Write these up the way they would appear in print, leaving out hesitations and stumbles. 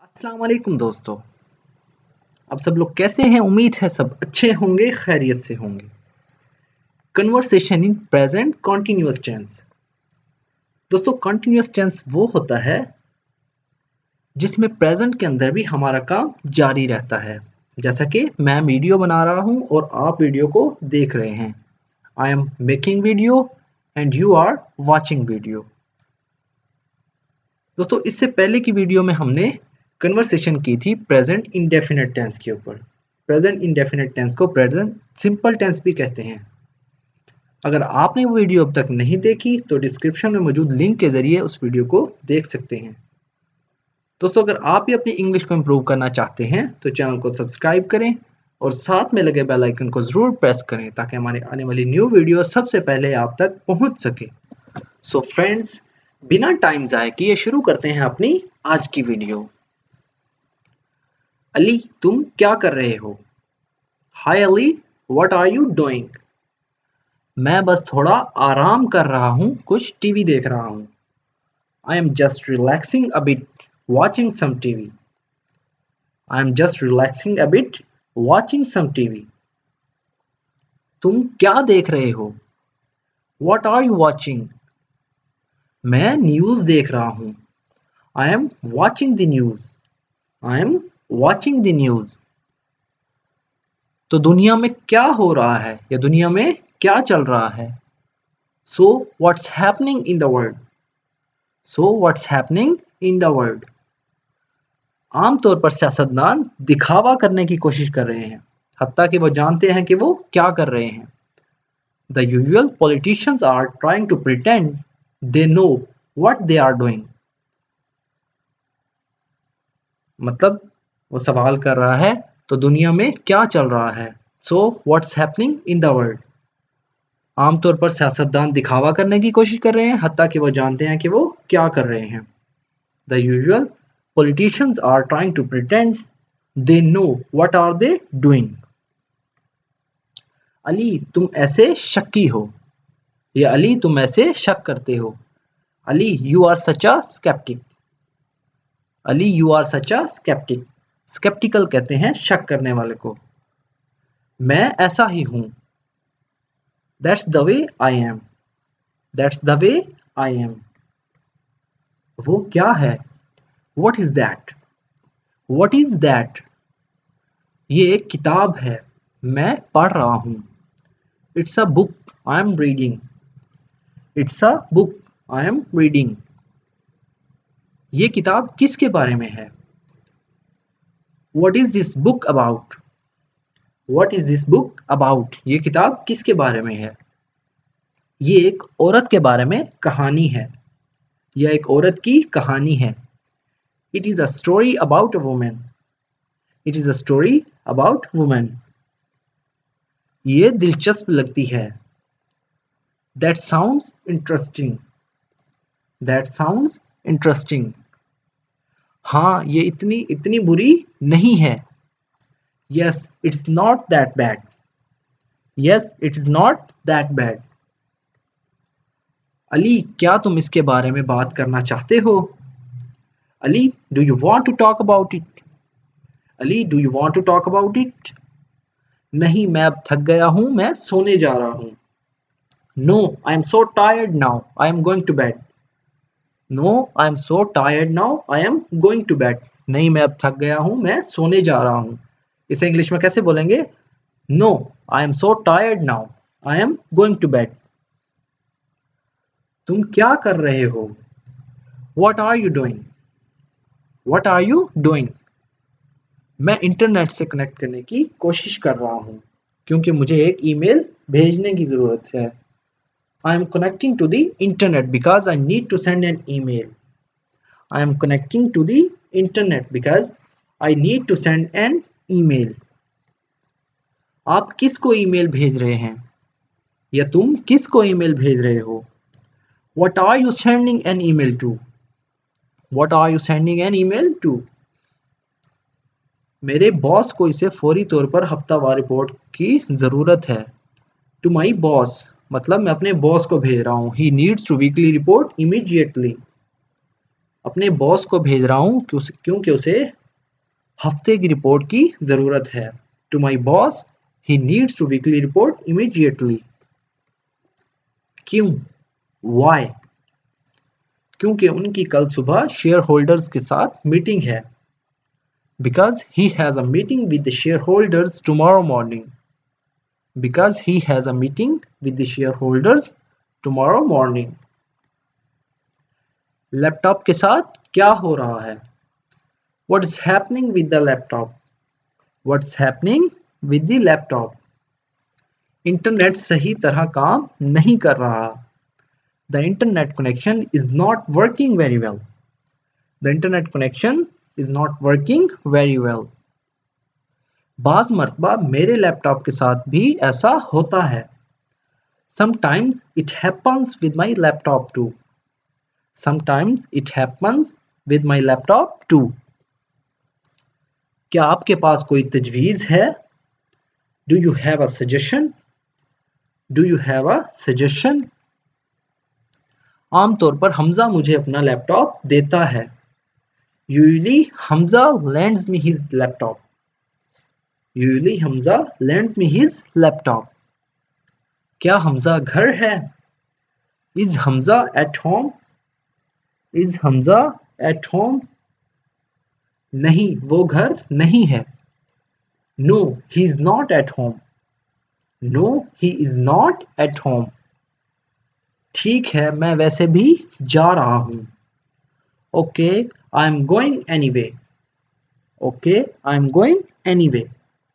अस्सलाम वालेकुम दोस्तों। आप सब लोग कैसे हैं? उम्मीद है सब अच्छे होंगे, खैरियत से होंगे। Conversation in present continuous tense. दोस्तों, कॉन्टिन्यूअस टेंस वो होता है जिसमें प्रेजेंट के अंदर भी हमारा काम जारी रहता है। जैसा कि मैं वीडियो बना रहा हूं और आप वीडियो को देख रहे हैं। I am making video and you are watching video. दोस्तों, इससे पहले की वीडियो में हमने कन्वर्सेशन की थी प्रेजेंट इंडेफिनिट टेंस के ऊपर। प्रेजेंट इंडेफिनिट टेंस को प्रेजेंट सिंपल टेंस भी कहते हैं। अगर आपने वो वीडियो अब तक नहीं देखी तो डिस्क्रिप्शन में मौजूद लिंक के जरिए उस वीडियो को देख सकते हैं। दोस्तों, अगर आप भी अपनी इंग्लिश को इम्प्रूव करना चाहते हैं तो चैनल को सब्सक्राइब करें और साथ में लगे बेल आइकन को जरूर प्रेस करें ताकि हमारी आने वाली न्यू वीडियो सबसे पहले आप तक पहुंच सके। सो फ्रेंड्स, बिना टाइम जाए किए शुरू करते हैं अपनी आज की वीडियो। अली, तुम क्या कर रहे हो? Hi Ali, what are you doing? मैं बस थोड़ा आराम कर रहा हूँ, कुछ टीवी देख रहा हूँ। I am just relaxing a bit watching some TV. I am just relaxing a bit watching some TV. तुम क्या देख रहे हो? What are you watching? मैं न्यूज़ देख रहा हूँ। I am watching the news. I am watching the news. तो दुनिया में क्या हो रहा है या दुनिया में क्या चल रहा है? So what's happening in the world? So what's happening in the world. आमतौर पर सियासतदान दिखावा करने की कोशिश कर रहे हैं, हत्ता कि वो जानते हैं कि वो क्या कर रहे हैं। The usual politicians are trying to pretend they know what they are doing. मतलब वो सवाल कर रहा है तो दुनिया में क्या चल रहा है। So what's happening in the world. आमतौर पर सियासतदान दिखावा करने की कोशिश कर रहे हैं, हत्ता कि वो जानते हैं कि वो क्या कर रहे हैं। The usual politicians are trying to pretend they know what are they doing. Ali, तुम ऐसे शक्की हो, या अली तुम ऐसे शक करते हो। Ali, you are such a sceptic. Ali, you are such a sceptic. Sceptical कहते हैं शक करने वाले को। मैं ऐसा ही हूं। That's the way I am. That's the way I am. वो क्या है? What is that? What is that? ये एक किताब है, मैं पढ़ रहा हूं। It's a book I am reading. It's a book I am reading. ये किताब किसके बारे में है? What is this book about? What is this book about? ये किताब किसके बारे में है? ये एक औरत के बारे में कहानी है। यह एक औरत की कहानी है। It is a story about a woman. It is a story about woman. ये दिलचस्प लगती है। That sounds interesting. That sounds interesting. हाँ, ये इतनी इतनी बुरी नहीं है। Yes, it's not that bad. Yes, it is not that bad. Ali, क्या तुम इसके बारे में बात करना चाहते हो? Ali, do you want to talk about it? Ali, do you want to talk about it? नहीं, मैं अब थक गया हूं, मैं सोने जा रहा हूं। No, I am so tired now, I am going to bed. No, I am so tired now, I am going to bed. नहीं, मैं अब थक गया हूं, मैं सोने जा रहा हूं। इसे इंग्लिश में कैसे बोलेंगे? No, I am so tired now, I am going to bed. तुम क्या कर रहे हो? What are you doing? What are you doing? मैं इंटरनेट से कनेक्ट करने की कोशिश कर रहा हूँ क्योंकि मुझे एक ईमेल भेजने की ज़रूरत है। I am connecting to the internet because I need to send an email. I am connecting to the internet because I need to send an email. आप किसको ईमेल भेज रहे हैं? या तुम किसको ईमेल भेज रहे हो? What are you sending an email to? What are you sending an email to? मेरे बॉस को इसे फौरी तौर पर हफ्तावार रिपोर्ट की ज़रूरत है। टू माई बॉस मतलब मैं अपने बॉस को भेज रहा हूँ। He needs to weekly report immediately. अपने बॉस को भेज रहा हूँ क्योंकि उसे हफ्ते की रिपोर्ट की जरूरत है। To my boss he needs to weekly report immediately. क्यों? वाई? क्योंकि उनकी कल सुबह शेयर होल्डर्स के साथ मीटिंग है। Because he has a meeting with the share holders tomorrow morning. Because he has a meeting with the share holders tomorrow morning. Laptop के साथ क्या हो रहा है? What is happening with the laptop? What's happening with the laptop? Internet सही तरह काम नहीं कर रहा। The internet connection is not working very well. The internet connection is not working very well. बाज मर्तबा मेरे लैपटॉप के साथ भी ऐसा होता है। Sometimes it happens with my laptop too. Sometimes it happens with my laptop too. क्या आपके पास कोई तजवीज़ है? Do you have a suggestion? Do you have a suggestion? आमतौर पर हमजा मुझे अपना लैपटॉप देता है। Usually Hamza lends me his laptop. Usually Hamza lends me his laptop. क्या हमजा घर है? Is Hamza at home? Is Hamza at home? नहीं, वो घर नहीं है। No, he is not at home. No, he is not at home. ठीक है, मैं वैसे भी जा रहा हूँ। Okay, I am going anyway. Okay, I am going anyway.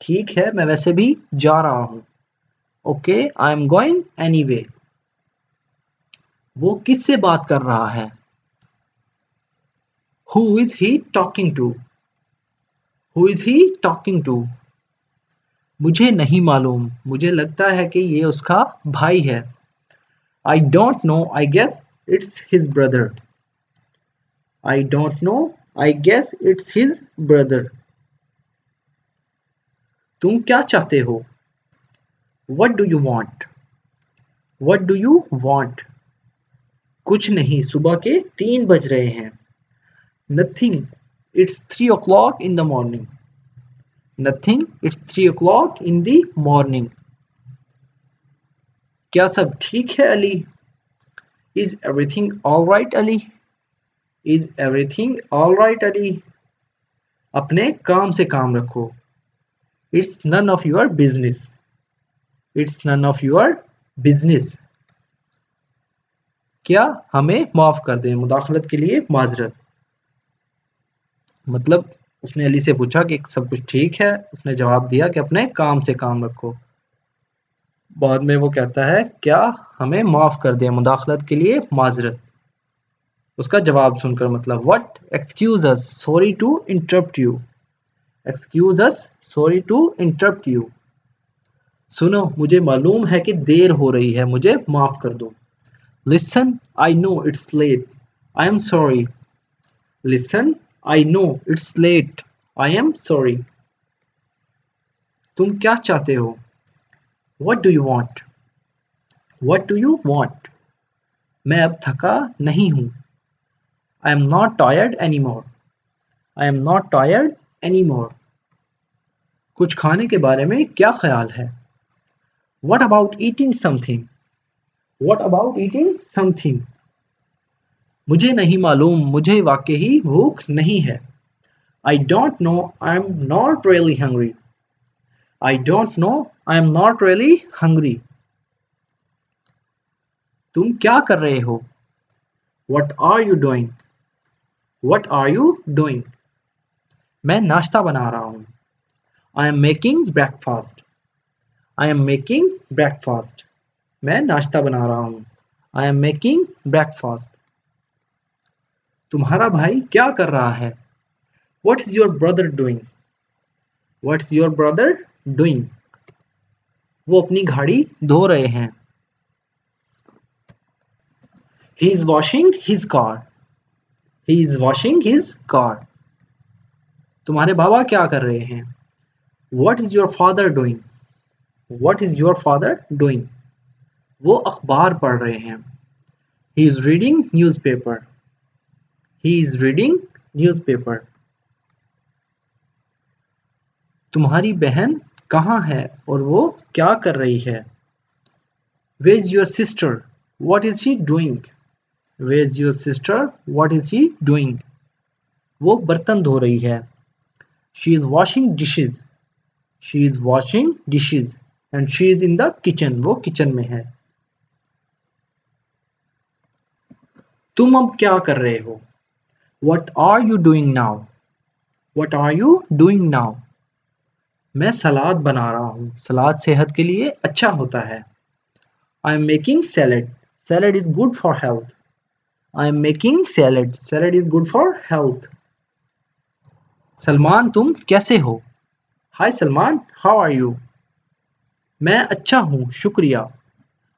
ठीक है, मैं वैसे भी जा रहा हूँ। Okay, I am going anyway. वो किससे बात कर रहा है? Who is he talking to? Who is he talking to? मुझे नहीं मालूम, मुझे लगता है कि ये उसका भाई है। I don't know, I guess it's his brother. I don't know, I guess it's his brother. तुम क्या चाहते हो? What do you want? What do you want? कुछ नहीं, सुबह के 3 बज रहे हैं। Nothing, it's 3 o'clock in the morning. Nothing, it's 3 o'clock in the morning. क्या सब ठीक है Ali? Is everything all right Ali? Is everything all right Ali? अपने काम से काम रखो। It's none of your business. It's none of your business. क्या हमें माफ कर दें? मुदाखलत के लिए माजरत। मतलब उसने अली से पूछा कि सब कुछ ठीक है, उसने जवाब दिया कि अपने काम से काम रखो। बाद में वो कहता है क्या हमें माफ कर दें? मुदाखलत के लिए माजरत। उसका जवाब सुनकर मतलब what? Excuse us, sorry to interrupt you. Excuse us, sorry to interrupt you. सुनो, मुझे मालूम है कि देर हो रही है, मुझे माफ कर दो। Listen, I know it's late, I am sorry. Listen, I know it's late, I am sorry. तुम क्या चाहते हो? What do you want? What do you want? मैं अब थका नहीं हूँ। I am not tired anymore. I am not tired anymore. कुछ खाने के बारे में क्या ख्याल है? What about eating something? What about eating something? मुझे नहीं मालूम, मुझे वाकई भूख नहीं है। I don't know, I'm not really hungry. I don't know, I'm not really hungry. तुम क्या कर रहे हो? What are you doing? What are you doing? मैं नाश्ता बना रहा हूँ। I am making breakfast. I am making breakfast. मैं नाश्ता बना रहा हूँ। I am making breakfast. तुम्हारा भाई क्या कर रहा है? What is your brother doing? What's your brother doing? वो अपनी गाड़ी धो रहे हैं। He is washing his car. He is washing his car. तुम्हारे बाबा क्या कर रहे हैं? What is your father doing? What is your father doing? वो अखबार पढ़ रहे हैं। He is reading newspaper. He is reading newspaper. तुम्हारी बहन कहाँ है और वो क्या कर रही है? Where is your sister? What is she doing? Where is your sister? What is she doing? वो बर्तन धो रही है. She is washing dishes. She is washing dishes. And she is in the kitchen. वो किचन में है. तुम अब क्या कर रहे हो? What are you doing now? What are you doing now? मैं सलाद बना रहा हूँ. सलाद सेहत के लिए अच्छा होता है. I am making salad. Salad is good for health. I am making salad. Salad is good for health. Salman तुम कैसे हो? Hi Salman, how are you? मैं अच्छा हूँ, शुक्रिया.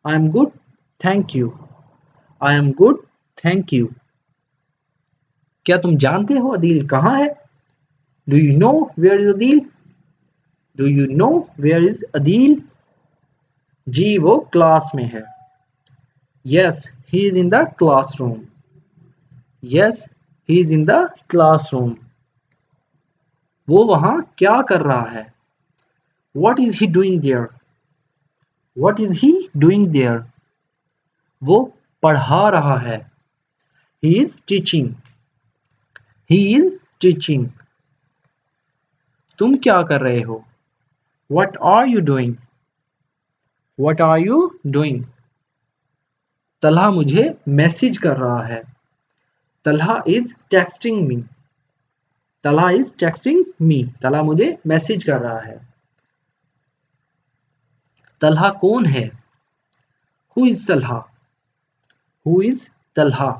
I am good, thank you. I am good, thank you. क्या तुम जानते हो अदील कहाँ है? Do you know where is Adeel? Do you know where is Adeel? जी वो क्लास में है. Yes, he is in the classroom. Yes, he is in the classroom. वो वहाँ क्या कर रहा है? What is he doing there? What is he doing there? वो पढ़ा रहा है. He is teaching. He is teaching. तुम क्या कर रहे हो? What are you doing? What are you doing? Talha मुझे मैसेज कर रहा है. Talha is texting me. Talha is texting me. Talha मुझे मैसेज कर रहा है. तलहा कौन है? Who is Talha? Who is Talha?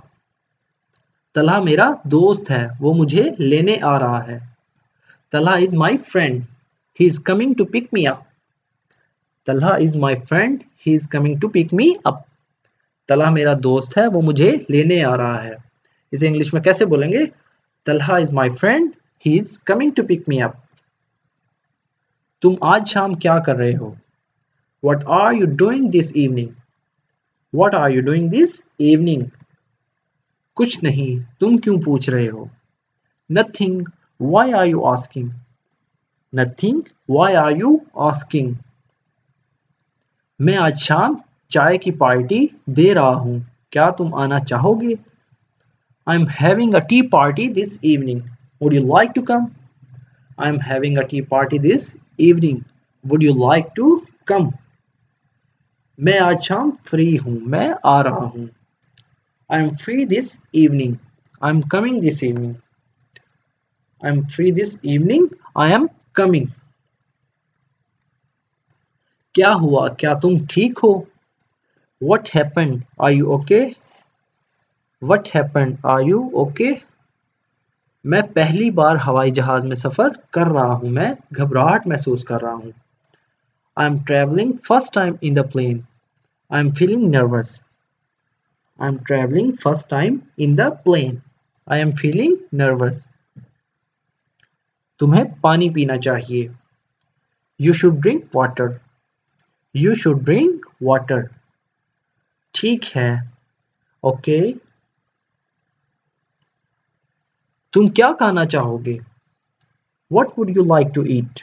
Talha मेरा दोस्त है, वो मुझे लेने आ रहा है. Talha is my friend. He is coming to pick me up. Talha is my friend. He is coming to pick me up. Talha मेरा दोस्त है, वो मुझे लेने आ रहा है. इसे इंग्लिश में कैसे बोलेंगे? Talha is my friend. He is coming to pick me up. तुम आज शाम क्या कर रहे हो? What are you doing this evening? What are you doing this evening? कुछ नहीं, तुम क्यों पूछ रहे हो? Nothing. Why are you asking? Nothing. Why are you asking? मैं आज शाम चाय की पार्टी दे रहा हूँ. क्या तुम आना चाहोगे? I'm having a tea party this evening. Would you like to come? I'm having a tea party this evening. Would you like to come? मैं आज शाम फ्री हूँ. मैं आ रहा हूँ. I'm free this evening. I'm coming this evening. I'm free this evening. I am coming. क्या हुआ? क्या तुम ठीक हो? What happened? Are you okay? What happened? Are you okay? मैं पहली बार हवाई जहाज में सफर कर रहा हूँ. मैं घबराहट महसूस कर रहा हूँ. I am traveling first time in the plane. I am feeling nervous. I am traveling first time in the plane. I am feeling nervous. तुम्हें पानी पीना चाहिए. You should drink water. You should drink water. ठीक है. Okay. तुम क्या खाना चाहोगे? What would you like to eat?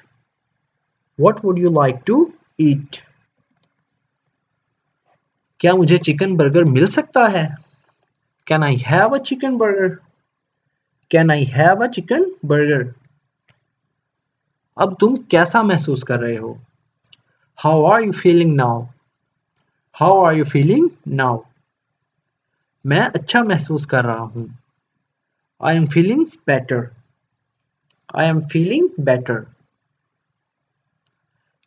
What would you like to eat? क्या मुझे चिकन बर्गर मिल सकता है? Can I have a chicken burger? Can I have a chicken burger? अब तुम कैसा महसूस कर रहे हो? How are you feeling now? How are you feeling now? मैं अच्छा महसूस कर रहा हूँ. I am feeling better. I am feeling better.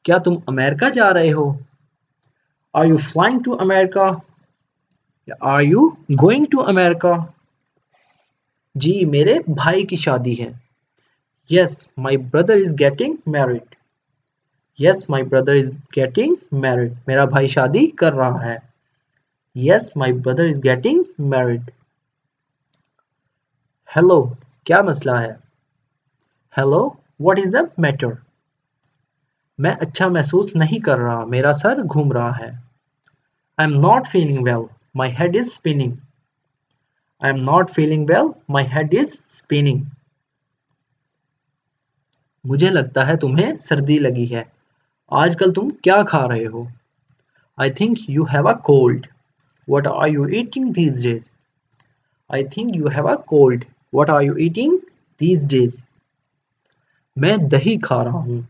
क्या तुम अमेरिका जा रहे हो? Are you flying to America? Are you going to America? जी मेरे भाई की शादी है. Yes, my brother is getting married. Yes, my brother is getting married. मेरा भाई शादी कर रहा है. Yes, my brother is getting married. Hello, क्या मसला है? Hello, what is the matter? मैं अच्छा महसूस नहीं कर रहा. मेरा सर घूम रहा है. I am not feeling well. My head is spinning. I am not feeling well. My head is spinning. मुझे लगता है तुम्हें सर्दी लगी है. आजकल तुम क्या खा रहे हो? I think you have a cold. What are you eating these days? I think you have a cold. What are you eating these days? मैं दही खा रहा हूँ.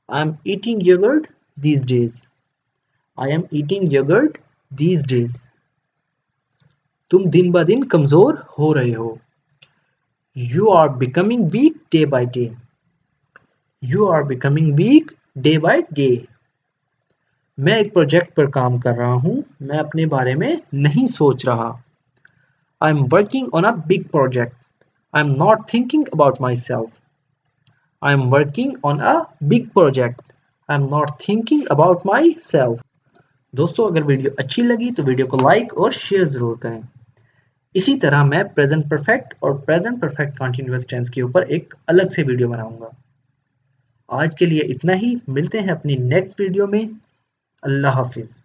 I am eating yogurt these days. I am eating yogurt these days. तुम दिन ब दिन कमजोर हो रहे हो. You are becoming weak day by day. You are becoming weak day by day. मैं एक प्रोजेक्ट पर काम कर रहा हूँ. मैं अपने बारे में नहीं सोच रहा. I am working on a big project. I am not thinking about myself. I am working on a big project. I am not thinking about myself. दोस्तों अगर वीडियो अच्छी लगी तो वीडियो को लाइक और शेयर ज़रूर करें. इसी तरह मैं प्रेजेंट परफेक्ट और प्रेजेंट परफेक्ट कॉन्टिन्यूअस टेंस के ऊपर एक अलग से वीडियो बनाऊंगा. आज के लिए इतना ही. मिलते हैं अपनी नेक्स्ट वीडियो में. अल्लाह हाफिज़.